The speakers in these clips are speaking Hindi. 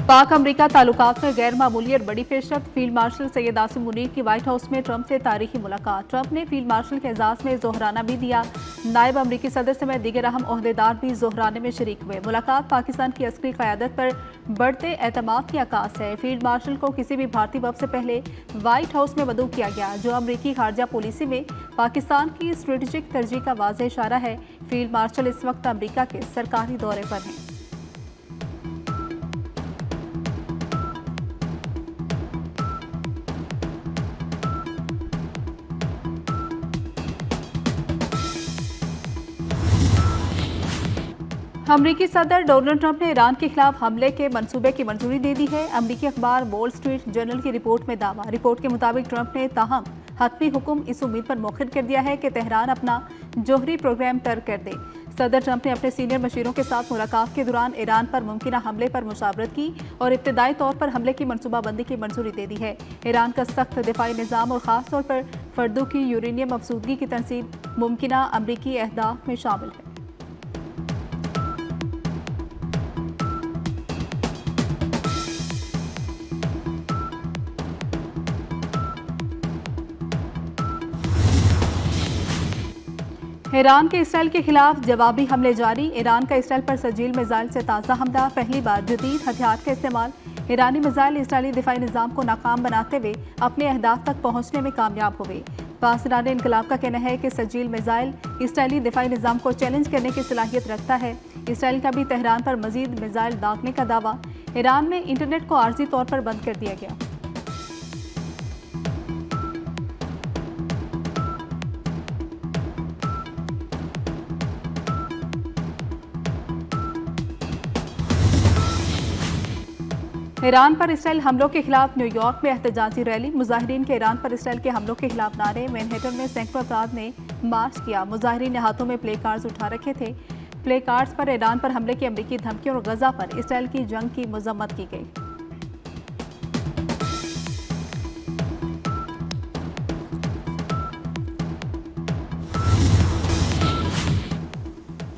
पाक अमरीका ताल्लुकात में गैर मामूली और बड़ी पेशरफ्त। फील्ड मार्शल सैयद आसिम मुनीर की व्हाइट हाउस में ट्रंप से तारीखी मुलाकात। ट्रंप ने फील्ड मार्शल के एजाज में जोहराना भी दिया। नायब अमरीकी सदर समेत दीगर अहम ओहदेदार भी जोहराने में शरीक हुए। मुलाकात पाकिस्तान की अस्करी क़यादत पर बढ़ते एतमाद की अक्कास है। फील्ड मार्शल को किसी भी भारतीय वफ़द से पहले व्हाइट हाउस में मदऊ किया गया, जो अमरीकी खारजा पॉलिसी में पाकिस्तान की स्ट्रेटेजिक तरजीह का वाज़ेह इशारा है। फील्ड मार्शल इस वक्त अमरीका के सरकारी दौरे पर हैं। अमरीकी सदर डोनाल्ड ट्रंप ने ईरान के खिलाफ हमले के मंसूबे की मंजूरी दे दी है। अमरीकी अखबार वॉल स्ट्रीट जर्नल की रिपोर्ट में दावा। रिपोर्ट के मुताबिक ट्रंप ने ताहम हतमी हुक्म इस उम्मीद पर मौखिर कर दिया है कि तेहरान अपना जोहरी प्रोग्राम तर्क कर दे। सदर ट्रंप ने अपने सीनियर मशीरों के साथ मुलाकात के दौरान ईरान पर मुमकिन हमले पर मुशावरत की और इब्तदाई तौर पर हमले की मनसूबाबंदी की मंजूरी दे दी है। ईरान का सख्त दिफाई निज़ाम और ख़ास तौर पर फर्दों की यूरेनियम अफसूदगी की तनसीब मुमकिन अमरीकी अहदाफ में शामिल है। ईरान के इसराइल के खिलाफ जवाबी हमले जारी। ईरान का इसराइल पर सजील मिसाइल से ताज़ा हमला। पहली बार जदीद हथियार का इस्तेमाल। ईरानी मिसाइल इसराइली दिफाई निज़ाम को नाकाम बनाते हुए अपने अहदाफ तक पहुंचने में कामयाब हुए। पासदार इनकलाब का कहना है कि सजील मिसाइल इसराइली दिफाई निज़ाम को चैलेंज करने की सलाहियत रखता है। इसराइल का भी तेहरान पर मजीद मिसाइल दागने का दावा। ईरान में इंटरनेट को आर्जी तौर पर बंद कर दिया गया। ईरान पर इसराइल हमलों के खिलाफ न्यूयॉर्क में एहतजाजी रैली। मुजाहिरीन के ईरान पर इसराइल के हमलों के खिलाफ नारे। मैनहट्टन में सैकड़ों अफराद ने मार्च किया। मुजाहिरीन ने हाथों में प्ले कार्ड्स उठा रखे थे। प्ले कार्ड्स पर ईरान पर हमले की अमरीकी धमकियों और गजा पर इसराइल की जंग की मजम्मत की गई।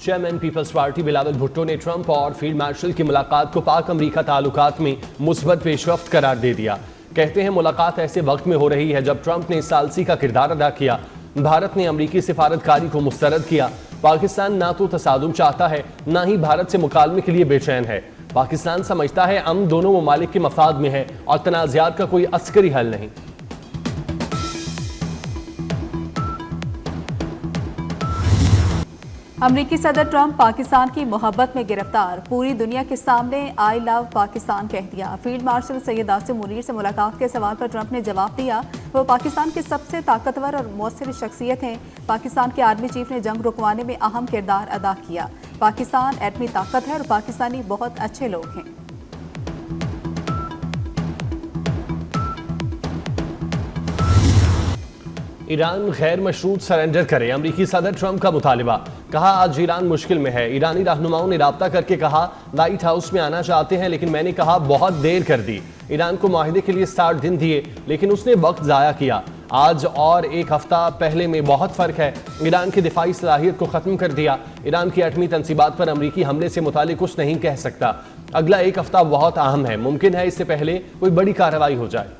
चेयरमैन पीपल्स पार्टी बिलावल भुट्टो ने ट्रंप और फील्ड मार्शल की मुलाकात को पाक अमरीका ताल्लुकात में मुस्बत पेशरफ्त करार दे दिया। कहते हैं मुलाकात ऐसे वक्त में हो रही है जब ट्रंप ने सालसी का किरदार अदा किया। भारत ने अमरीकी सिफारतकारी को मुस्तरद किया। पाकिस्तान ना तो तसादुम चाहता है, ना ही भारत से मुकालमे के लिए बेचैन है। पाकिस्तान समझता है अमन दोनों ममालिक के मफाद में है और तनाज़ात का कोई अस्करी हल नहीं। अमरीकी सदर ट्रंप पाकिस्तान की मोहब्बत में गिरफ्तार। पूरी दुनिया के सामने आई लव पाकिस्तान कह दिया। फील्ड मार्शल सैयद आसिम मुनीर से मुलाकात के सवाल पर ट्रंप ने जवाब दिया, वो पाकिस्तान के सबसे ताकतवर और मौसर शख्सियत हैं। पाकिस्तान के आर्मी चीफ ने जंग रुकवाने में अहम किरदार अदा किया। पाकिस्तान एटमी ताकत है और पाकिस्तानी बहुत अच्छे लोग हैं। ईरान गैर मशरूत सरेंडर करे, अमरीकी सदर ट्रंप का मुतालिबा। कहा आज ईरान मुश्किल में है। ईरानी रहनुमाओं ने राब्ता करके कहा व्हाइट हाउस में आना चाहते हैं, लेकिन मैंने कहा बहुत देर कर दी। ईरान को माहिदे के लिए 60 दिन दिए, लेकिन उसने वक्त ज़ाया किया। आज और एक हफ्ता पहले में बहुत फ़र्क है। ईरान की दिफाई सलाहियत को ख़त्म कर दिया। ईरान की एटमी तनसीबात पर अमरीकी हमले से मुतालिक कुछ नहीं कह सकता। अगला एक हफ्ता बहुत अहम है। मुमकिन है इससे पहले कोई बड़ी कार्रवाई हो जाए।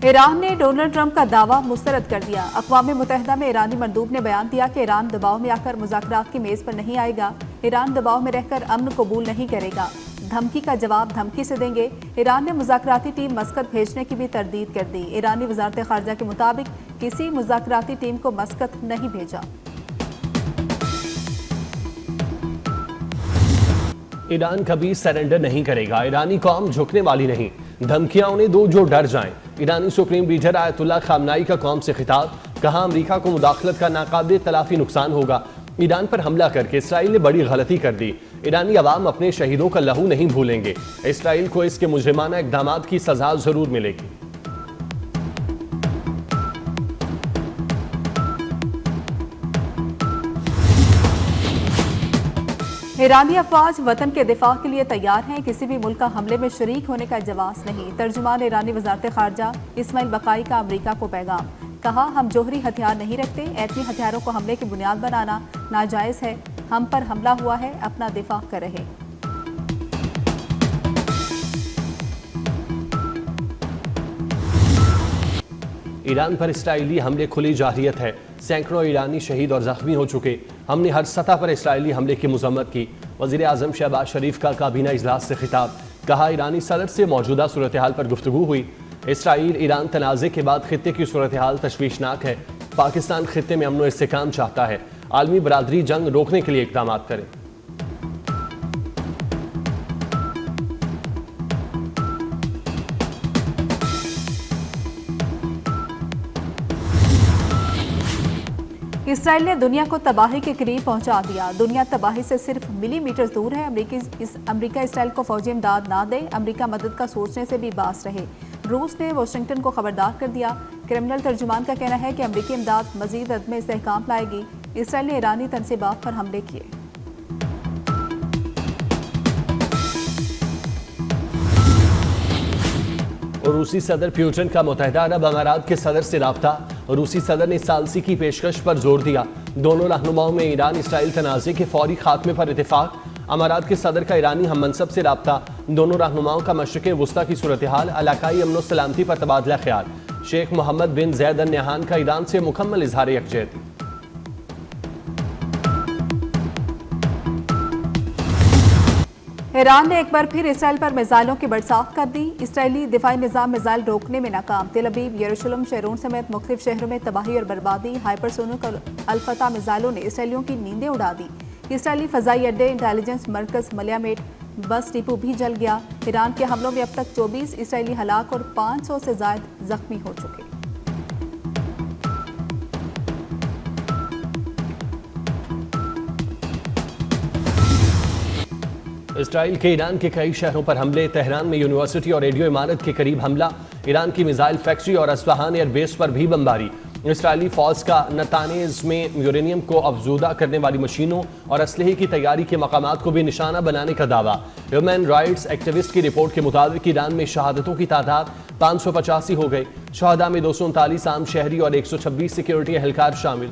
ईरान ने डोनाल्ड ट्रंप का दावा मुस्तरद कर दिया। अक़वाम मुत्तहिदा में ईरानी मंदूब ने बयान दिया कि ईरान दबाव में आकर मुज़ाकरात की मेज़ पर नहीं आएगा। ईरान दबाव में रहकर अमन कबूल नहीं करेगा। धमकी का जवाब धमकी से देंगे। ईरान ने मुज़ाकराती टीम मस्कत भेजने की भी तरदीद कर दी। ईरानी वज़ारत ख़ारजा के मुताबिक किसी मुज़ाकराती टीम को मस्कत नहीं भेजा। ईरान कभी सरेंडर नहीं करेगा। ईरानी कौम झुकने वाली नहीं। धमकियां उन्हें दो जो डर जाएं। ईरानी सुप्रीम लीडर आयतुल्लाह खामनाई का कौम से खिताब। कहा अमरीका को मुदाखलत का नाकाबिल तलाफी नुकसान होगा। ईरान पर हमला करके इसराइल ने बड़ी गलती कर दी। ईरानी अवाम अपने शहीदों का लहू नहीं भूलेंगे। इसराइल को इसके मुजरिमाना इक़दामात की सजा जरूर मिलेगी। ईरानी अफवाज वतन के दिफा के लिए तैयार हैं। किसी भी मुल्क का हमले में शरीक होने का जवाब नहीं। तर्जुमान ईरानी वज़ारत ख़ारजा इस्माइल बकाई का अमरीका को पैगाम। कहा, हम जोहरी हथियार नहीं रखते, एटमी हथियारों को हमले की बुनियाद बनाना नाजायज है, हम पर हमला हुआ है, अपना दिफा कर रहे। ईरान पर इसराइली हमले खुली जारियत है, सैकड़ों ईरानी शहीद और जख्मी हो चुके। हमने हर सतह पर इसराइली हमले की मजम्मत की। वज़ीर आज़म शहबाज शरीफ का काबीना इजलास से खिताब, कहा ईरानी सदर से मौजूदा सूरत हाल पर गुफ्तगू हुई। इसराइल ईरान तनाज़े के बाद खित्ते की सूरत हाल तशवीशनाक है। पाकिस्तान खित्ते में अमन इस्तेकाम चाहता है, आलमी बरादरी जंग रोकने के लिए इक़दाम करे। इसराइल ने दुनिया को तबाही के करीब पहुंचा दिया। दुनिया तबाही से सिर्फ मिलीमीटर दूर है। अमेरिका इसराइल को फौजी इमदाद ना दे, अमेरिका मदद का सोचने से भी बास रहे। रूस ने वाशिंगटन को खबरदार कर दिया। क्रिमिनल तर्जुमान का कहना है कि अमेरिकी इमदाद मजीद अदम इस्तेहकाम लाएगी। इसराइल ने ईरानी तनसीबात पर हमले किए। और रूसी सदर पुतिन का मुत्तहिदा अरब अमारात के सदर से राब्ता। रूसी सदर ने सालसी की पेशकश पर जोर दिया। दोनों रहनुमाओं में ईरान इसराइल तनाज़े के फौरी खात्मे पर इत्तेफाक। अमारात के सदर का ईरानी हम मनसब से राब्ता। दोनों रहनुमाओं का मशरिक़ वुस्ता की सूरत हाल, इलाकाई अमन सलामती पर तबादला ख्याल। शेख मोहम्मद बिन जैद अल नहयान का ईरान से मुकम्मल इजहार यकजहती। ईरान ने एक बार फिर इसराइल पर मिसाइलों की बरसात कर दी। इसराइली दिफाई निज़ाम मिसाइल रोकने में नाकाम। तेल अवीव, यरूशलेम, शेरोन समेत मुख्तलिफ शहरों में तबाही और बर्बादी। हाइपरसोनिक और अल-फतह मिसाइलों ने इसराइलियों की नींदें उड़ा दी। इसराइली फ़ज़ाई अड्डे, इंटेलिजेंस मरकज़, मलियामेट, बस डिपो भी जल गया। ईरान के हमलों में अब तक 24 इसराइली हलाक और 500 से ज़ायद जख्मी हो चुके। इसराइल के ईरान के कई शहरों पर हमले। तेहरान में यूनिवर्सिटी और रेडियो इमारत के करीब हमला। ईरान की मिसाइल फैक्ट्री और अस्फहान एयरबेस पर भी बमबारी। इसराइली फौज का नतानेज में यूरेनियम को अफजूदा करने वाली मशीनों और असलहे की तैयारी के मकामात को भी निशाना बनाने का दावा। ह्यूमन राइट्स एक्टिविस्ट की रिपोर्ट के मुताबिक ईरान में शहादतों की तादाद 585 हो गई। शहदा में 239 आम शहरी और 126 सिक्योरिटी एहलकार शामिल।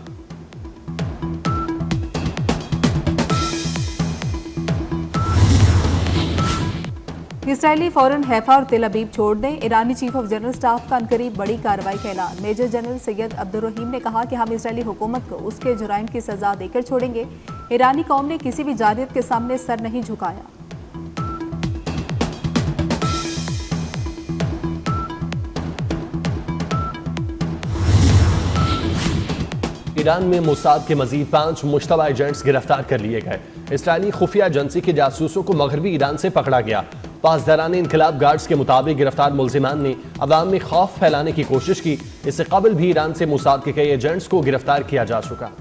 इसराइली फौरन हैफा और तेल अवीव छोड़ दें। ईरानी चीफ ऑफ जनरल स्टाफ का अनकरीब बड़ी कार्रवाई का ऐलान। मेजर जनरल सैयद अब्दुर्रहीम ने कहा कि हम इसराइली हुकूमत को उसके जुराइम की सजा देकर छोड़ेंगे। ईरानी कौम ने किसी भी जारियत के सामने सर नहीं झुकाया। ईरान में मोसाद के मजीद 5 मुश्तबा एजेंट्स गिरफ्तार कर लिए गए। इसराइली खुफिया एजेंसी के जासूसों को मगरबी ईरान से पकड़ा गया। पासदारान इनकलाब गार्ड्स के मुताबिक गिरफ्तार मुलजिमान ने अवाम में खौफ फैलाने की कोशिश की। इससे कबल भी ईरान से मोसाद के कई एजेंट्स को गिरफ्तार किया जा चुका।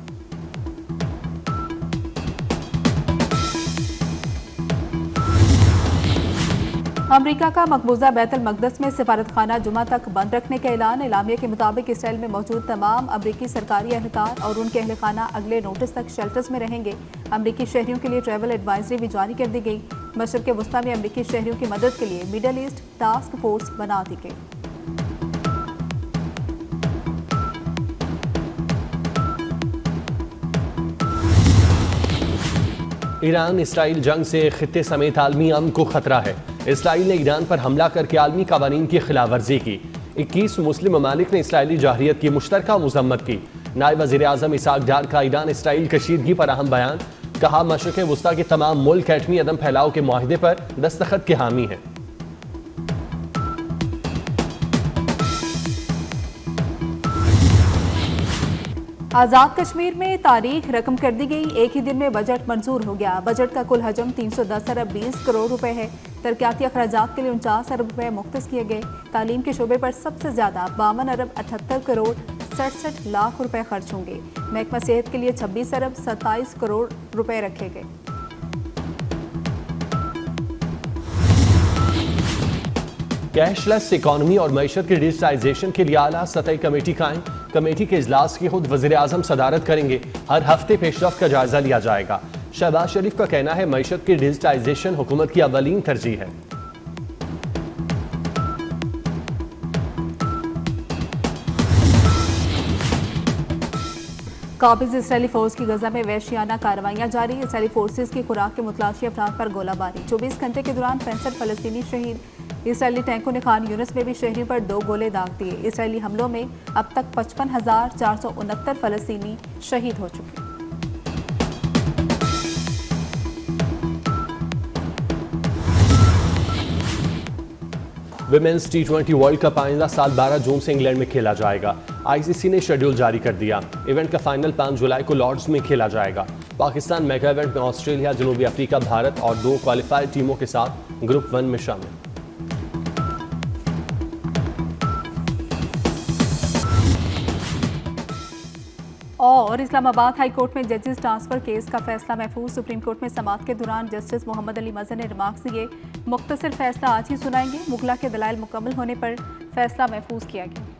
अमेरिका का मकबूजा बैतुल मक़दस में सिफारत खाना जुमा तक बंद रखने का ऐलान। एलामिया के मुताबिक इसराइल में मौजूद तमाम अमरीकी सरकारी एहलकार और उनके अहल खाना अगले नोटिस तक शेल्टर्स में रहेंगे। अमरीकी शहरियों के लिए ट्रैवल एडवाइजरी भी जारी कर दी गई। मशरिक़ वस्ता में अमरीकी शहरियों की मदद के लिए मिडल ईस्ट टास्क फोर्स बना दी गई। ईरान इसराइल जंग से खित्ते समेत आलमी अमन को खतरा है। इसराइल ने ईरान पर हमला करके आलमी कानून की खिलाफ वर्जी की। 21 मुस्लिम ममालिक ने इसराइली जाहिरियत की मुश्तरका मजम्मत की। नायब वज़ीर आज़म इसहाक डार का ईरान इसराइल कशीदगी पर अहम बयान। कहा, मशरिक़ वुस्ता के तमाम मुल्क एटमी अदम फैलाव के मुआहदे पर दस्तखत के हामी हैं। आज़ाद कश्मीर में तारीख रकम कर दी गई। एक ही दिन में बजट मंजूर हो गया। बजट का कुल हजम 310 अरब 20 करोड़ रुपए है। तरक्याती अखराजात के लिए 49 अरब रुपए मुख्तस किए गए। तालीम के शोबे पर सबसे ज्यादा 52 अरब 78 करोड़ 67 लाख रुपए खर्च होंगे। महकमा सेहत के लिए 26 अरब 27 करोड़ रुपए रखे गए। कैशलेस इकॉनमी और मईशत के डिजिटाइजेशन के लिए आला सतही कमेटी कायम। कमेटी के इजलास की खुद वज़ीर आज़म सदारत करेंगे। हर हफ्ते पेशरफ्त का जायजा लिया जाएगा। शहबाज शरीफ का कहना है, मईशत की डिजिटाइजेशन हुकूमत की अवलीन तरजीह है। काबिज इसराइली फोर्स की गजा में वहशियाना कार्रवाइयां जारी। इसराइली फोर्सेज की खुराक के मुतलाशी अफराद पर गोलाबारी। 24 घंटे के दौरान 65 फलस्तीनी शहीद। इसराइली टैंकों ने खान यूनिस में भी शहरियों पर 2 गोले दाग दिए। इसराइली हमलों में अब तक 55,469 फलस्तीनी शहीद हो चुके। विमेंस T20 वर्ल्ड कप आइंदा साल 12 जून से इंग्लैंड में खेला जाएगा। आईसीसी ने शेड्यूल जारी कर दिया। इवेंट का फाइनल 5 जुलाई को लॉर्ड्स में खेला जाएगा। पाकिस्तान मेगा इवेंट में ऑस्ट्रेलिया, जनूबी अफ्रीका, भारत और 2 क्वालिफाइड टीमों के साथ ग्रुप 1 में शामिल। और इस्लामाबाद हाई कोर्ट में जजेस ट्रांसफर केस का फैसला महफूज। सुप्रीम कोर्ट में समाअत के दौरान जस्टिस मोहम्मद अली मजहर ने रिमार्क्स दिए। मुख्तसर फैसला आज ही सुनाएंगे। मुगला के दलाइल मुकम्मल होने पर फैसला महफूज किया गया।